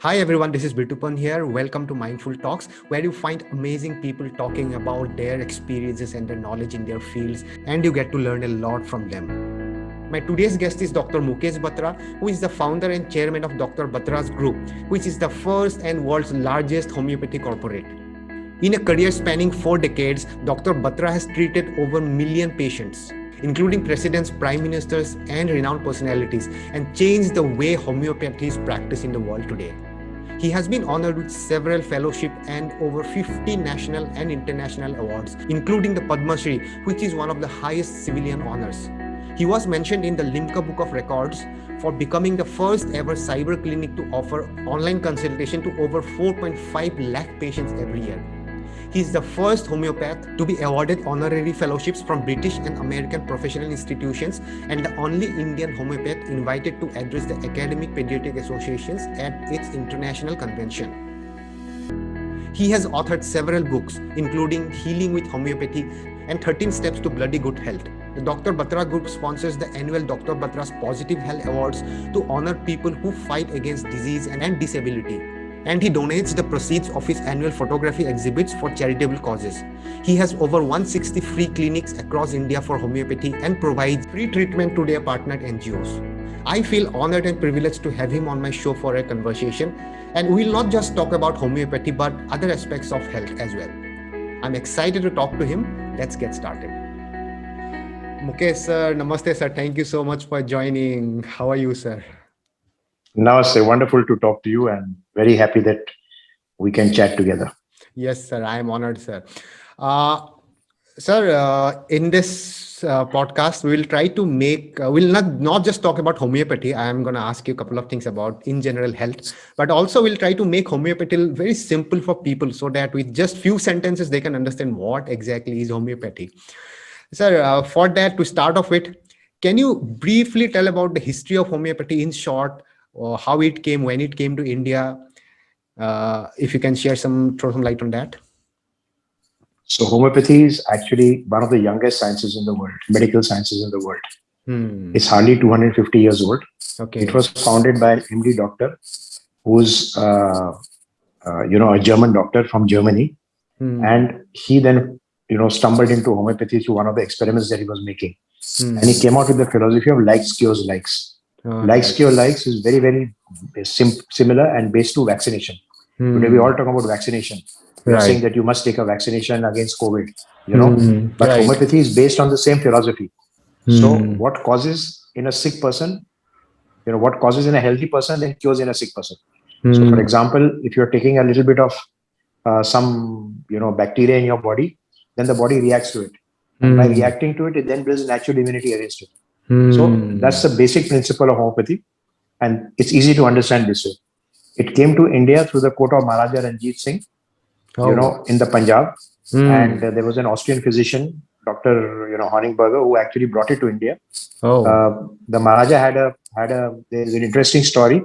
Hi everyone, this is Bitupan here. Welcome to Mindful Talks, where you find amazing people talking about their experiences and their knowledge in their fields, and you get to learn a lot from them. My today's guest is Dr. Mukesh Batra, who is the founder and chairman of Dr. Batra's Group, which is the first and world's largest homeopathy corporate. In a career spanning 4 decades, Dr. Batra has treated over a million patients, including presidents, prime ministers, and renowned personalities, and changed the way homeopathy is practiced in the world today. He has been honored with several fellowships and over 50 national and international awards, including the Padma Shri, which is one of the highest civilian honors. He was mentioned in the Limca Book of Records for becoming the first ever cyber clinic to offer online consultation to over 4.5 lakh patients every year. He is the first homeopath to be awarded honorary fellowships from British and American professional institutions and the only Indian homeopath invited to address the Academic Pediatric Associations at its international convention. He has authored several books, including Healing with Homeopathy and 13 Steps to Bloody Good Health. The Dr. Batra Group sponsors the annual Dr. Batra's Positive Health Awards to honor people who fight against disease and disability. And he donates the proceeds of his annual photography exhibits for charitable causes. He has over 160 free clinics across India for homeopathy and provides free treatment to their partner NGOs. I feel honored and privileged to have him on my show for a conversation, and we'll not just talk about homeopathy but other aspects of health as well. I'm excited to talk to him. Let's get started. Mukesh sir, namaste sir. Thank you so much for joining. How are you, sir? Namaste. Wonderful to talk to you and very happy that we can chat together. Yes, sir. I am honored, sir. Uh, Sir, in this podcast, we'll try to make, we'll not just talk about homeopathy. I am going to ask you a couple of things about, in general, health, but also we'll try to make homeopathy very simple for people so that with just few sentences, they can understand what exactly is homeopathy. Sir, for that, to start off with, can you briefly tell about the history of homeopathy in short, or how it came, when it came to India? If you can share throw some light on that. So, homeopathy is actually one of the youngest sciences in the world, medical sciences in the world. Hmm. It's hardly 250 years old. It Okay. was founded by an MD doctor who's, a German doctor from Germany. Hmm. And he then, stumbled into homeopathy through one of the experiments that he was making. And he Hmm. came out with the philosophy of likes, cures, likes. Likes, Right. cure, likes is very, very similar and based to vaccination. Today, we Hmm. all talk about vaccination. We are saying Right. that you must take a vaccination against COVID, but Right. homeopathy is based on the same philosophy. So, Hmm. what causes in a sick person, what causes in a healthy person, then cures in a sick person. So, for Hmm. example, if you're taking a little bit of some, bacteria in your body, then the body reacts to it. And by Hmm. reacting to it, it then builds natural immunity against it. So, Hmm. that's the basic principle of homeopathy. And it's easy to understand this way. It came to India through the court of Maharaja Ranjit Singh, Oh. in the Punjab. And Hmm. there was an Austrian physician, Dr. Honigberger, who actually brought it to India. Oh. The Maharaja there's an interesting story.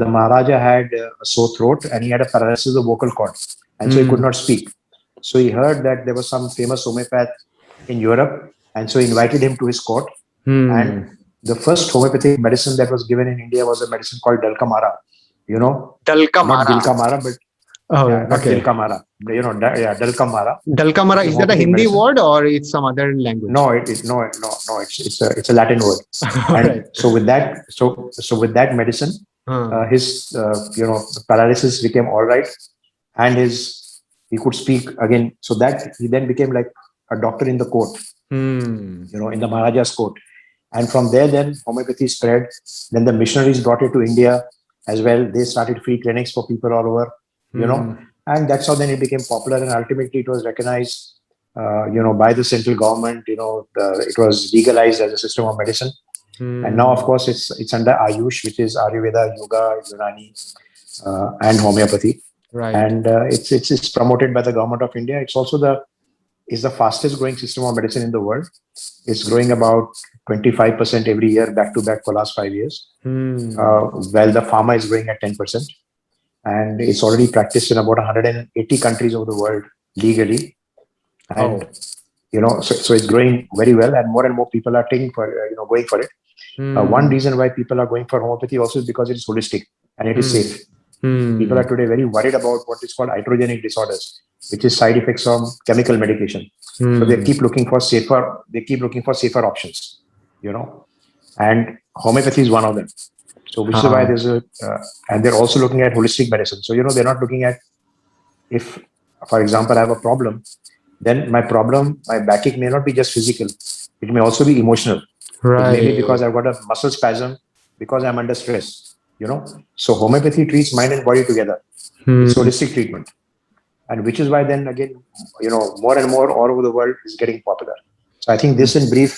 The Maharaja had a sore throat and he had a paralysis of vocal cord. And so he could Hmm. not speak. So he heard that there was some famous homeopath in Europe. And so he invited him to his court. Hmm. And the first homeopathic medicine that was given in India was a medicine called Dalkamara. Not Dalkamara. Dilkamara, but Oh, yeah, not okay. Dilkamara. Dalkamara. Dalkamara, It's a is that a homeopathic Hindi medicine. word or it's some other language? No, it is no. It's a Latin word. All And right. so with that medicine, Huh. his paralysis became all right, and he could speak again. So that he then became like a doctor in the court, Hmm. in the Maharaja's court. And from there, then homeopathy spread. Then the missionaries brought it to India as well. They started free clinics for people all over, you know, Hmm. and that's how then it became popular. And ultimately, it was recognized, by the central government. It was legalized as a system of medicine. And now, of Hmm. course, it's under Ayush, which is Ayurveda, Yoga, Unani, and homeopathy. Right. And it's promoted by the government of India. It's also the fastest growing system of medicine in the world. It's growing about 25% every year, back to back for last 5 years. Hmm. While the pharma is growing at 10%, and it's already practiced in about 180 countries over the world legally. And Oh. so it's growing very well, and more people are taking for going for it. One Hmm. reason why people are going for homeopathy also is because it is holistic and it is Hmm. safe. People Hmm. are today very worried about what is called iatrogenic disorders, which is side effects from chemical medication. So they Hmm. keep looking for safer. They keep looking for safer options. You know, and homeopathy is one of them. So which is why Ah. there's a, and they're also looking at holistic medicine. So they're not looking at, if, for example, I have a problem, then my backache may not be just physical, it may also be emotional. It may be Right. because I've got a muscle spasm because I'm under stress. So homeopathy treats mind and body together. It's Hmm. holistic treatment, and which is why then again, more and more all over the world is getting popular. So I think this, in brief,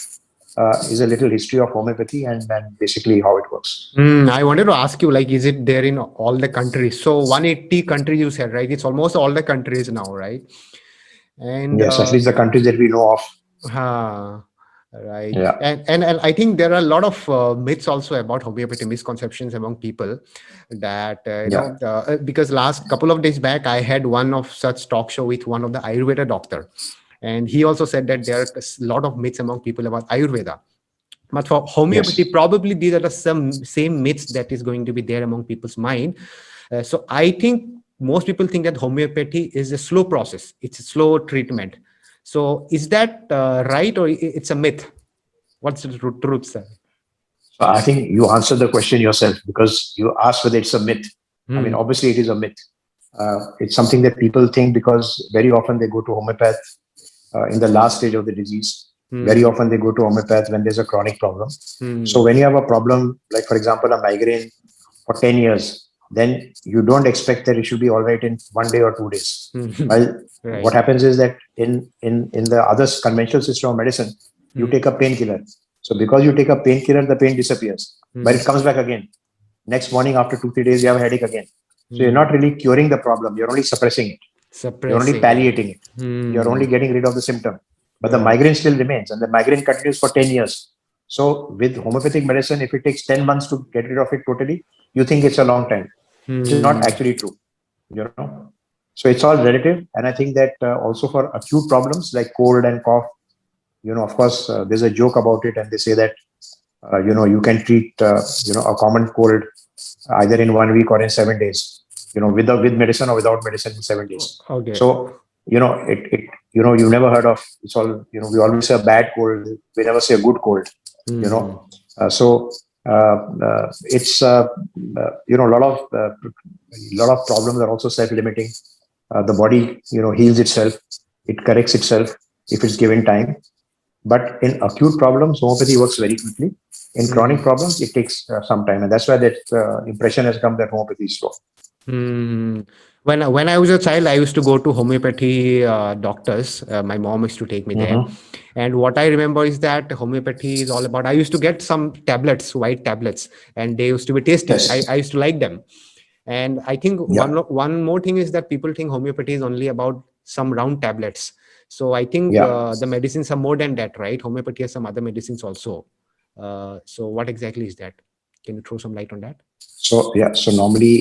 is a little history of homeopathy and basically how it works. I wanted to ask you, like, is it there in all the countries? So 180 countries you said, right? It's almost all the countries now, right? And Yes, at least the countries that we know of. huh, right. Yeah, And I think there are a lot of myths also about homeopathy, misconceptions among people that yeah. because last couple of days back I had one of such talk show with one of the Ayurveda doctor, and he also said that there are a lot of myths among people about Ayurveda. But for homeopathy, Yes. probably these are the some same myths that is going to be there among people's mind. So I think most people think that homeopathy is a slow process. It's a slow treatment. So is that right, or it's a myth? What's the truth, sir? So I think you answered the question yourself because you asked whether it's a myth. I mean, Hmm. obviously it is a myth. It's something that people think because very often they go to homeopath in the last stage of the disease. Very Hmm. often they go to homeopath when there's a chronic problem. So Hmm. when you have a problem, like for example, a migraine for 10 years, then you don't expect that it should be all right in 1 day or 2 days. Hmm. Well, what Right. happens is that in the other conventional system of medicine, you Hmm. take a painkiller. So because you take a painkiller, the pain disappears, but Hmm. it comes back again. Next morning, after 2 3 days, you have a headache again. So you're Hmm. not really curing the problem. You're only suppressing it. You're only Suppressing it. palliating it. You're Hmm. only getting rid of the symptom. But the Right. migraine still remains, and the migraine continues for 10 years. So with homeopathic medicine, if it takes 10 months to get rid of it totally, you think it's a long time, which is not Hmm. actually true. You know. So it's all relative, and I think that also for acute problems like cold and cough, of course, there's a joke about it, and they say that you can treat a common cold either in 1 week or in 7 days. With medicine or without medicine in 7 days. Okay. So you've never heard of, it's all, we always say a bad cold. We never say a good cold. You Hmm. know, so it's a lot of problems are also self-limiting. The body heals itself, it corrects itself if it's given time. But in acute problems, homeopathy works very quickly. In chronic Hmm. problems, it takes some time, and that's why that impression has come that homeopathy is slow. Hmm. When I was a child, I used to go to homeopathy doctors. My mom used to take me there, Mm-hmm. and what I remember is that homeopathy is all about. I used to get some tablets, white tablets, and they used to be tasty. I Yes. used to like them, and I think Yeah. one more thing is that people think homeopathy is only about some round tablets. So I think Yeah. the medicines are more than that, right? Homeopathy has some other medicines also. So what exactly is that? Can you throw some light on that? So yeah. So normally,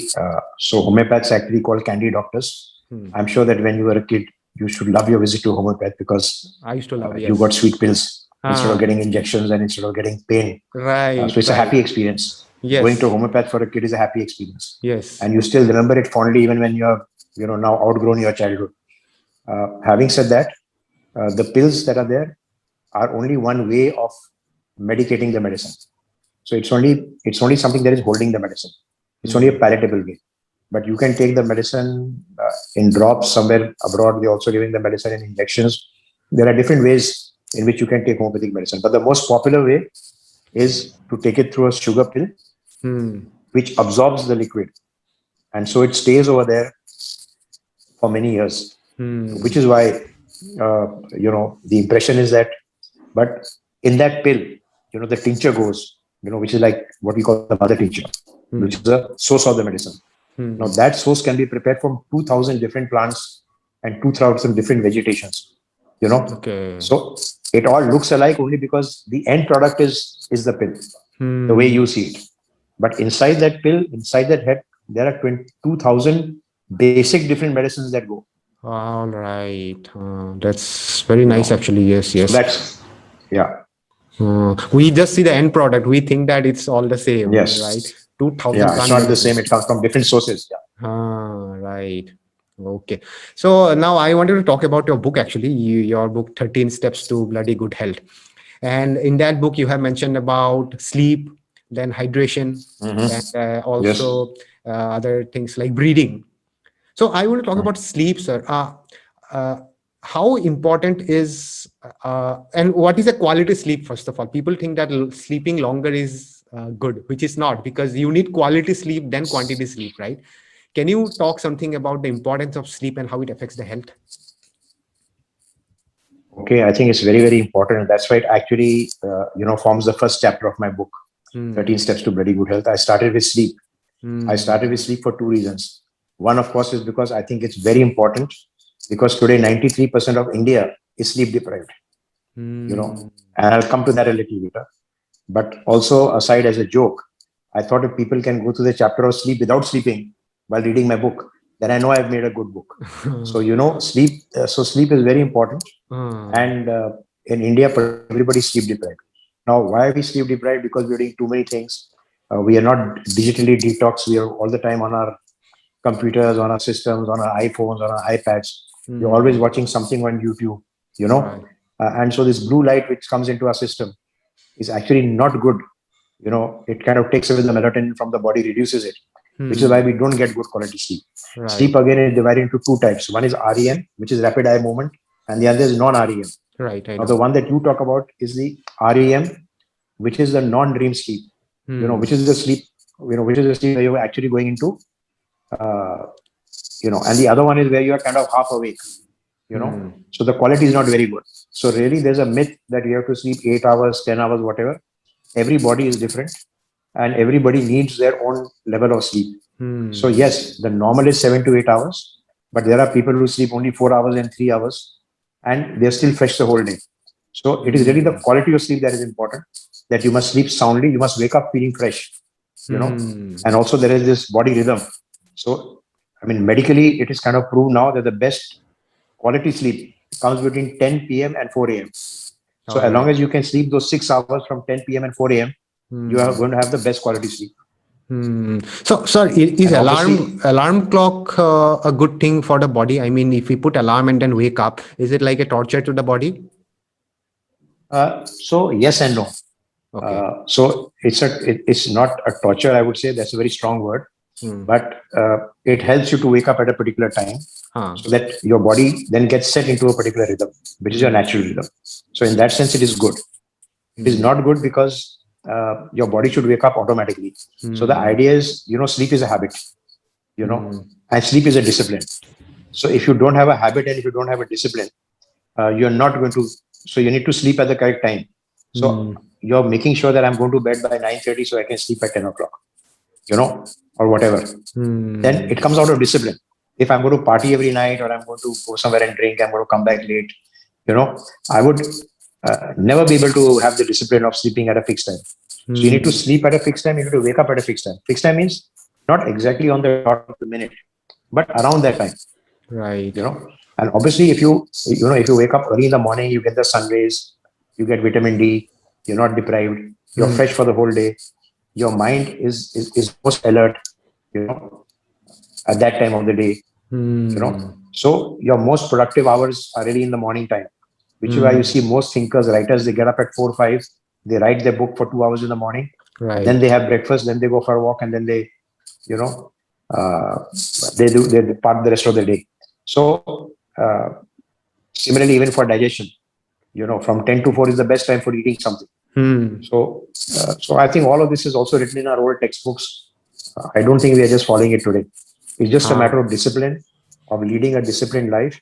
homeopaths are actually called candy doctors. Hmm. I'm sure that when you were a kid, you should love your visit to homeopath because I used to love, you got yes. sweet pills instead of Ah, getting injections and instead of getting pain. So right, it's a happy right. experience. Going to Yes, homeopath for a kid is a happy experience, yes. and you still remember it fondly even when you are now outgrown your childhood. Having said that, the pills that are there are only one way of medicating the medicine. So it's only something that is holding the medicine. It's only a Hmm. palatable way. But you can take the medicine in drops somewhere abroad. They're also giving the medicine in injections. There are different ways in which you can take homeopathic medicine. But the most popular way is to take it through a sugar pill, Hmm. which absorbs the liquid. And so it stays over there for many years, which Hmm. is why, the impression is that, but in that pill, the tincture goes, which is like what we call the mother tincture, which is Hmm. the source of the medicine. Now, Hmm. that source can be prepared from 2000 different plants and 2000 different vegetations, you know. Okay. So it all looks alike only because the end product is the pill, the way Hmm. you see it. But inside that pill, inside that head, there are 22,000 basic different medicines that go, All right. That's very you nice, know. actually. Yes, So yes. that's, yeah, We just see the end product. We think that it's all the same, right? yes. 2000 Yeah, it's plant not the same. medicines. It comes from different sources. Yeah. Right. Okay. So now I wanted to talk about your book actually, your book 13 Steps to Bloody Good Health. And in that book, you have mentioned about sleep, then hydration, and Hmm. Yes. also other things like breathing. So I want to talk Mm. about sleep, sir. Uh, how important is and what is a quality sleep? First of all, people think that sleeping longer is good, which is not, because you need quality sleep then quantity sleep, right? Can you talk something about the importance of sleep and how it affects the health? Okay, I think it's very, very important. That's why it actually, forms the first chapter of my book, Hmm. 13 Steps to Bloody Good Health. I started with sleep. I started Hmm. with sleep for two reasons. One, of course, is because I think it's very important because today 93% of India is sleep deprived, Hmm. and I'll come to that a little later. But also, aside as a joke, I thought if people can go through the chapter of sleep without sleeping while reading my book, then I know I've made a good book. So, sleep. So, sleep is very important. And in India, everybody is sleep deprived. Now, why are we sleep deprived? Because we're doing too many things. We are not digitally detox. We are all the time on our computers, on our systems, on our iPhones, on our iPads. We're always Hmm. watching something on YouTube, you know. Right. And so this blue light which comes into our system is actually not good. It kind of takes away the melatonin from the body, reduces it, which is why Hmm. we don't get good quality sleep. Sleep Right. again is divided into two types. One is REM, which is rapid eye movement, and the other is non-REM. Right. I Now, the know. one that you talk about is the REM, which is the non-dream sleep. Hmm. Which is the sleep. Which is the sleep where you're actually going into. Uh, and the other one is where you are kind of half awake. Hmm. So the quality is not very good. So really, there's a myth that you have to sleep 8 hours, 10 hours, whatever. Every body is different, and everybody needs their own level of sleep. So Hmm. yes, the normal is 7 to 8 hours, but there are people who sleep only 4 hours and 3 hours, and they're still fresh the whole day. So it is really the Hmm. quality of sleep that is important. That you must sleep soundly. You must wake up feeling fresh. You know, Hmm. and also there is this body rhythm. So I mean, medically, it is kind of proved now that the best quality sleep comes between 10 p.m. and 4 a.m. So All as long right. as you can sleep those 6 hours from 10 p.m. and 4 a.m., you are Hmm. going to have the best quality sleep. Hmm. So, sir, is And obviously, alarm clock a good thing for the body? I mean, if we put alarm and then wake up, is it like a torture to the body? so yes and no. Okay. So it's not a torture. I would say that's a very strong word, Hmm. but it helps you to wake up at a particular time, Huh. so that your body then gets set into a particular rhythm, which is your Hmm. natural rhythm. So in that sense, it is good. It is Hmm. not good because your body should wake up automatically. So the Hmm. idea is, sleep is a habit, you know, Hmm. and sleep is a discipline. So if you don't have a habit and if you don't have a discipline, you're not going to. So you need to sleep at the correct time. Hmm. So you're making sure that I'm going to bed by 9:30 so I can sleep at 10 o'clock, or whatever. Then Hmm. it comes out of discipline. If I'm going to party every night or I'm going to go somewhere and drink, I'm going to come back late, you know, I would never be able to have the discipline of sleeping at a fixed time. So you need to Hmm. sleep at a fixed time. You need to wake up at a fixed time. Fixed time means not exactly on the dot of the minute, but around that time. Right. And obviously, if you wake up early in the morning, you get the sun rays, you get vitamin D. You're not deprived. You're Hmm. fresh for the whole day. Your mind is most alert. You know, at that time of the day. Hmm. So your most productive hours are really in the morning time, which is why you Hmm. see most thinkers, writers, they get up at 4 5, they write their book for 2 hours in the morning, and then Right. they have breakfast, then they go for a walk, and then you know uh, they part the rest of the day. So similarly, even for digestion, from 10 to 4 is the best time for eating something. Hmm. So I think all of this is also written in our old textbooks. I don't think we are just following it today. It's just a Huh. matter of discipline, of leading a disciplined life,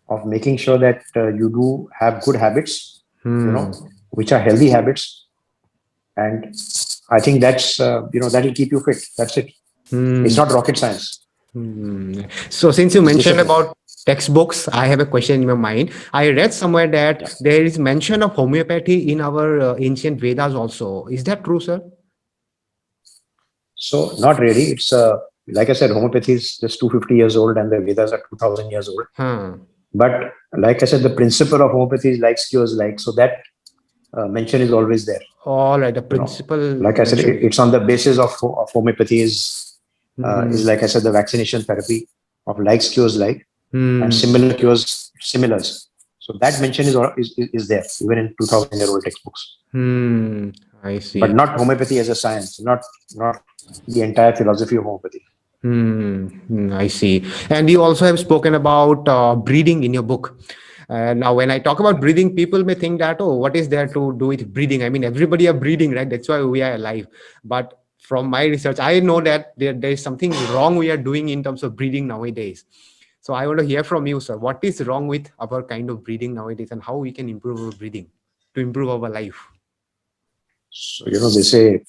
of making sure that you do have good habits, Hmm. which are healthy habits, and I think that will keep you fit. That's it. It's Hmm. not rocket science. Hmm. So, since you It's mentioned discipline. about textbooks, I have a question in my mind. I read somewhere that Yeah. there is mention of homeopathy in our ancient Vedas also. Is that true, sir? So not really. It's like I said, homeopathy is just 250 years old, and the Vedas are 2000 years old. Huh. But like I said, the principle of homeopathy is like cures like. So that mention is always there. All right. The You know, principal like I said, mentioned. it's on the basis of homeopathy is. Is like I said, the vaccination therapy of likes cures like, and Hmm. similar cures similars. So that mention is there even in 2000-year-old textbooks. Hmm. I But see. not homeopathy as a science, not the entire philosophy of homeopathy. I see. And you also have spoken about breathing in your book. Now, when I talk about breathing, people may think that, oh, what is there to do with breathing? I mean, everybody are breathing, right? That's why we are alive. But from my research, I know that there is something wrong we are doing in terms of breathing nowadays. So I want to hear from you, sir. What is wrong with our kind of breathing nowadays, and how we can improve our breathing to improve our life? So they say,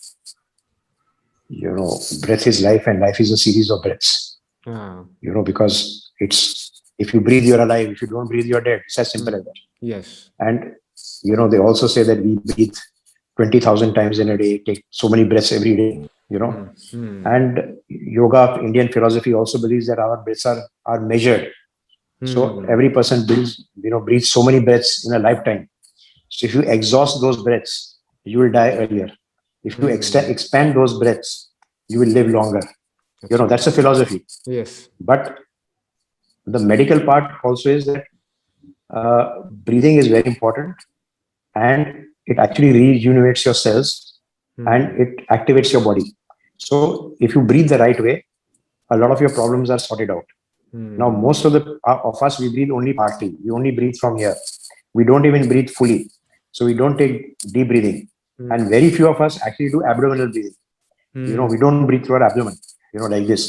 breath is life and life is a series of breaths. Ah, Because it's, if you breathe, you're alive. If you don't breathe, you're dead. It's as simple hmm. as that. Yes. And they also say that we breathe 20,000 times in a day, take so many breaths every day. Hmm. Hmm. And yoga, Indian philosophy also believes that our breaths are measured. So Hmm. every person breathes so many breaths in a lifetime. So if you exhaust those breaths, you will die earlier. If you Hmm. expand those breaths, you will live longer. That's a Absolutely. philosophy. Yes. But the medical part also is that breathing is very important, and it actually rejuvenates your cells and Hmm. it activates your body. So if you breathe the right way, a lot of your problems are sorted out. Now, Hmm. most of us, we breathe only partly. We only breathe from here. We don't even breathe fully. So we don't take deep breathing. And Hmm. very few of us actually do abdominal breathing. Hmm. We don't breathe through our abdomen, like this.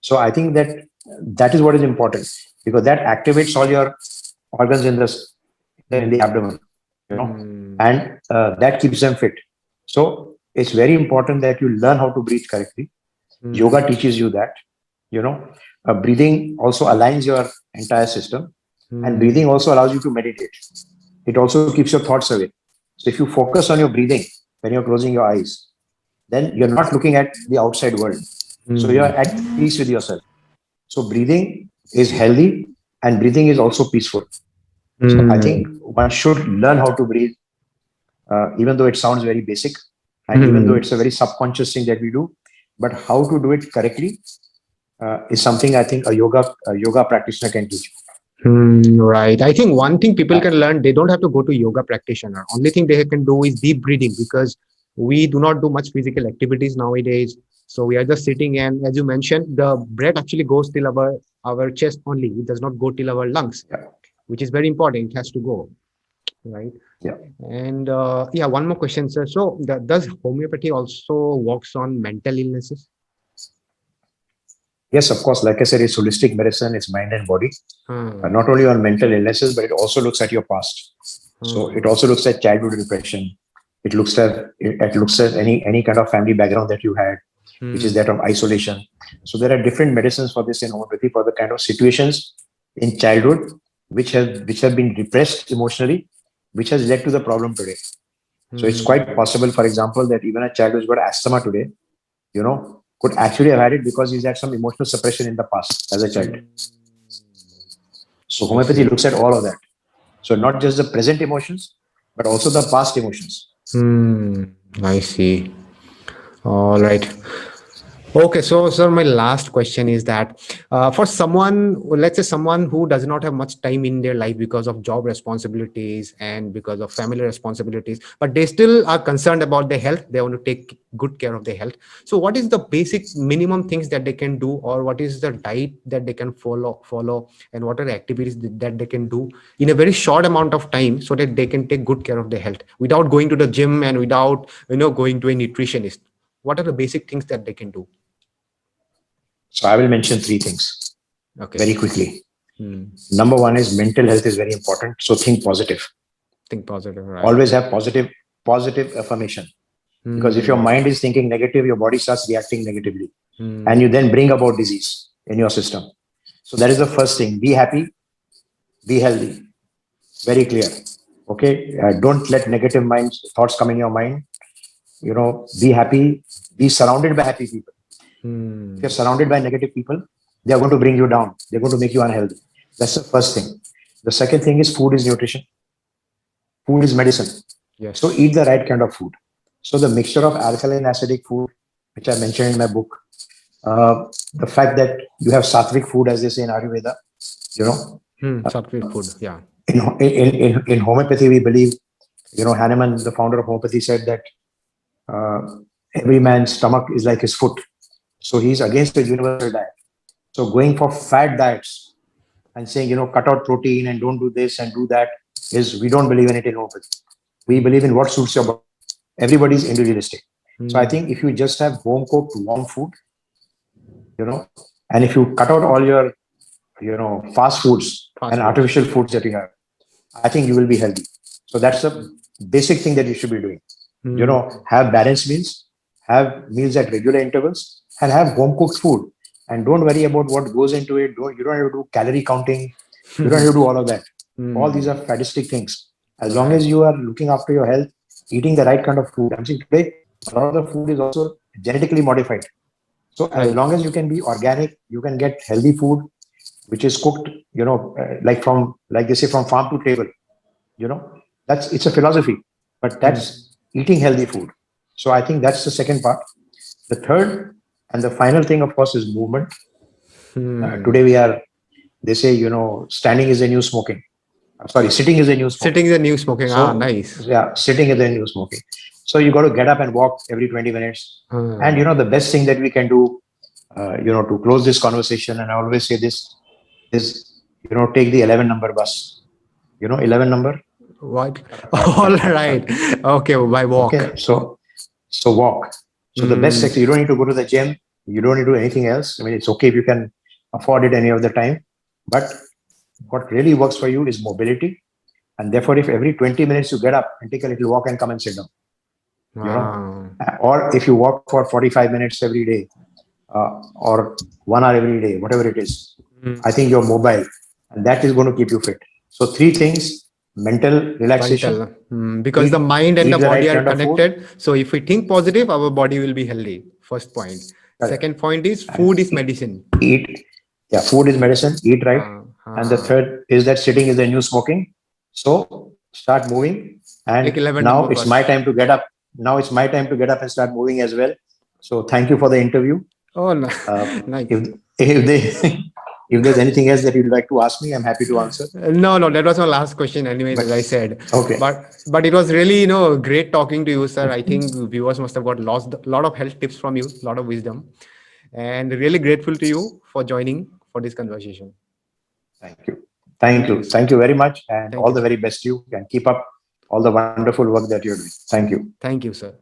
So I think that is what is important, because that activates all your organs in the Hmm. abdomen, Hmm. and that keeps them fit. So it's very important that you learn how to breathe correctly. Hmm. Yoga teaches you that. You know, breathing also aligns your entire system, and Hmm. breathing also allows you to meditate. It also keeps your thoughts away. So if you focus on your breathing when you're closing your eyes, then you're not looking at the outside world. So you're Hmm. at peace with yourself. So breathing is healthy and breathing is also peaceful. So I think Hmm. one should learn how to breathe, even though it sounds very basic and even though Hmm. it's a very subconscious thing that we do. But how to do it correctly is something I think a yoga practitioner can teach. Right. I think one thing people Uh, can learn, they don't have to go to yoga practitioner. Only thing they can do is deep breathing, because we do not do much physical activities nowadays. So we are just sitting, and as you mentioned, the breath actually goes till our chest only. It does not go till our lungs, yeah, which is very important. It has to go, right? yeah. And yeah, one more question, sir. So does homeopathy also works on mental illnesses? Yes, of course. Like I said, it's holistic medicine, it's mind and body. Hmm. Not only on mental illnesses, but it also looks at your past. So it Hmm. also looks at childhood depression. It looks at any kind of family background that you had, which is Hmm. that of isolation. So there are different medicines for this in homeopathy for the kind of situations in childhood which have been repressed emotionally, which has led to the problem today. So it's quite Hmm. possible, for example, that even a child who's got asthma today, could actually have had it because he's had some emotional suppression in the past as a child. Hmm. So I homeopathy see. looks at all of that. So not just the present emotions, but also the past emotions. Hmm. I see. All right. Okay, so sir, my last question is that for someone, let's say someone who does not have much time in their life because of job responsibilities and because of family responsibilities, but they still are concerned about their health. They want to take good care of their health. So, what is the basic minimum things that they can do, or what is the diet that they can follow, and what are the activities that they can do in a very short amount of time, so that they can take good care of their health without going to the gym and without going to a nutritionist? What are the basic things that they can do? So I will mention three things Okay. very quickly. Hmm. Number one is mental health is very important. So think positive. Think positive, right? Always have positive affirmation. Because if your Hmm. mind is thinking negative, your body starts reacting negatively. And Hmm. you then bring about disease in your system. So that is the first thing. Be happy, be healthy. Very clear. Okay. Don't let negative minds, thoughts come in your mind. Be happy, be surrounded by happy people. If you're Hmm. surrounded by negative people, they are going to bring you down. They're going to make you unhealthy. That's the first thing. The second thing is food is nutrition. Food is medicine. So Yes. eat the right kind of food. So the mixture of alkaline acidic food, which I mentioned in my book, The fact that you have sattvic food, as they say in Ayurveda, you know, Sattvic food. Yeah. in homeopathy, we believe, Hahnemann, the founder of homeopathy, said that uh, every man's stomach is like his foot. So he's against the universal diet. So going for fat diets and saying, cut out protein and don't do this and do that is, we don't believe in it in homeopathy. We believe in what suits your body. Everybody's individualistic. So I think if you just have home cooked warm food, and if you cut out all your, fast foods Fast and foods. artificial foods that you have, I think you will be healthy. So that's the basic thing that you should be doing. Have balanced meals, have meals at regular intervals, and have home cooked food. And don't worry about what goes into it. You don't have to do calorie counting. You don't have to do all of that. All these are faddistic things. As long Right. as you are looking after your health, eating the right kind of food. I'm saying today, a lot of the food is also genetically modified. So as Right. long as you can be organic, you can get healthy food, which is cooked, like they say, from farm to table. You know, it's a philosophy, but that's eating healthy food. So I think that's the second part. The third and the final thing, of course, is movement. Today they say, standing is a new smoking. Sorry, sitting is a new smoking. Sitting is a new smoking. Ah, So nice. yeah, sitting is a new smoking. So you got to get up and walk every 20 minutes. And the best thing that we can do, to close this conversation, and I always say this, is take the 11 number bus. 11 number. What? All right. Okay, by walk. Okay, so walk. So the best sex, you don't need to go to the gym. You don't need to do anything else. I mean, it's okay if you can afford it any of the time. But what really works for you is mobility. And therefore, if every 20 minutes you get up and take a little walk and come and sit down, Wow. or if you walk for 45 minutes every day, or 1 hour every day, whatever it is, I think you're mobile, and that is going to keep you fit. So three things: mental relaxation, Mental. Because the eat mind and eat the the body right are kind of food, connected. So if we think positive, our body will be healthy. First point. correct, Second point is and food is medicine. eat. Yeah, food is medicine. Eat right. Uh, And the uh, third is that sitting is the new smoking. So start moving. take And 11 now number it's my bus. time to get up. Now it's my time to get up and start moving as well. So thank you for the interview. Oh, no. If Nice. if they if there's anything else that you'd like to ask me, I'm happy to answer. No, no, that was my last question. Anyways, But as I said, okay, but it was really great talking to you, sir. I think viewers must have got lost a lot of health tips from you, a lot of wisdom, and really grateful to you for joining for this conversation. thank you, thank Thank you, you, sir. thank you very much, and Thank all you, the sir. very best to you. And keep up all the wonderful work that you're doing. Thank you. Thank you, sir.